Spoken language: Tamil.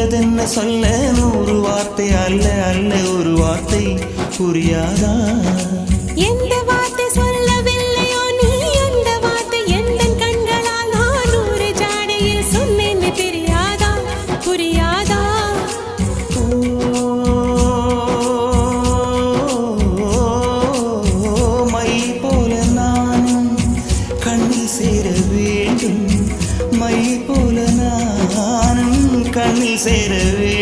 சொல்வதென்ன சொல்ல 100 வார்த்தை அல்ல அல்ல ஒரு வார்த்தை புரியாதா எந்த வார்த்தை சொல்லவில்லையோ நீ அந்த வார்த்தை எந்த கண்களால் நான் 100 ஜாடையில் சொன்னேன்னு தெரியாதா புரியாதா மை போல நானும் கண்ணில் சேர வேண்டும் மை போல நானும் கண்ணில் சேர வேண்டும்